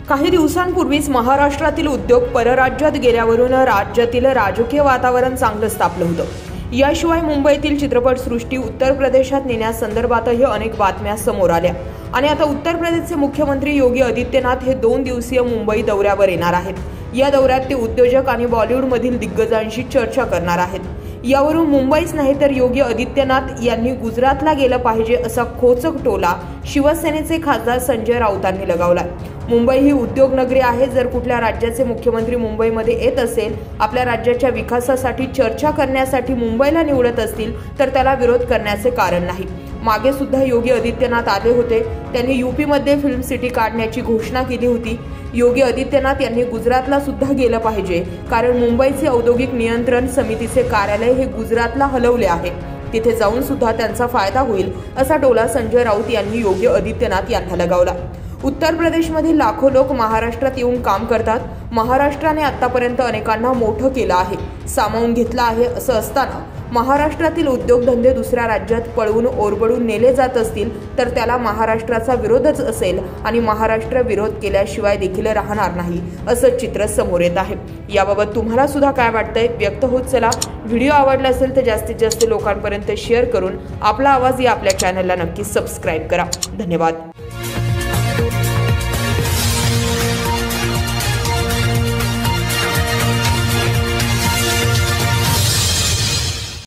काही दिवसांपूर्वीच महाराष्ट्रातील उद्योग परराज्यात गेल्यावरून राज्यातील राजकीय वातावरण चांगलंच तापलं होतं। याशिवाय मुंबईतील चित्रपटसृष्टी उत्तर प्रदेशात नेण्यासंदर्भातही अनेक बातम्या समोर आल्या आणि आता उत्तर प्रदेशचे मुख्यमंत्री योगी आदित्यनाथ हे 2 दिवसीय मुंबई दौऱ्यावर येणार आहेत। या दौऱ्यात ते उद्योजक आणि बॉलिवूडमधील दिग्गजांशी चर्चा करणार आहेत। यावरून मुंबईच नाही तर योगी आदित्यनाथ यांनी गुजरातला गेलं पाहिजे असा खोचक टोला शिवसेनेचे खासदार संजय राऊतांनी लगावलाय। मुंबई ही उद्योग नगरी आहे। जर कुठल्या राज्याचे मुख्यमंत्री मुंबईमध्ये येत असेल, आपल्या राज्याच्या विकासासाठी चर्चा करण्यासाठी मुंबईला निवडत असतील तर त्याला विरोध करण्याचे कारण नाही। मागे सुद्धा योगी आदित्यनाथ आले होते। त्यांनी यूपीमध्ये फिल्म सिटी काढण्याची घोषणा केली होती। योगी आदित्यनाथ यांनी गुजरातला सुद्धा गेलं पाहिजे, कारण मुंबईचे औद्योगिक नियंत्रण समितीचे कार्यालय हे गुजरातला हलवले आहे। तिथे जाऊन सुद्धा त्यांचा फायदा होईल असा टोला संजय राऊत यांनी योगी आदित्यनाथ यांना लगावला। उत्तर प्रदेशमधील लाखो लोक महाराष्ट्रात येऊन काम करतात। महाराष्ट्राने आतापर्यंत अनेकांना मोठं केलं आहे, सामावून घेतलं आहे। असं असताना महाराष्ट्रातील उद्योगधंदे दुसऱ्या राज्यात पळवून ओरबडून नेले जात असतील तर त्याला महाराष्ट्राचा विरोधच असेल आणि महाराष्ट्र विरोध केल्याशिवाय देखील राहणार नाही, असं चित्र समोर येत आहे। याबाबत तुम्हाला सुद्धा काय वाटतंय व्यक्त होत चला। व्हिडिओ आवडला असेल तर जास्तीत जास्त लोकांपर्यंत शेअर करून आपला आवाज या आपल्या चॅनलला नक्की सबस्क्राईब करा। धन्यवाद।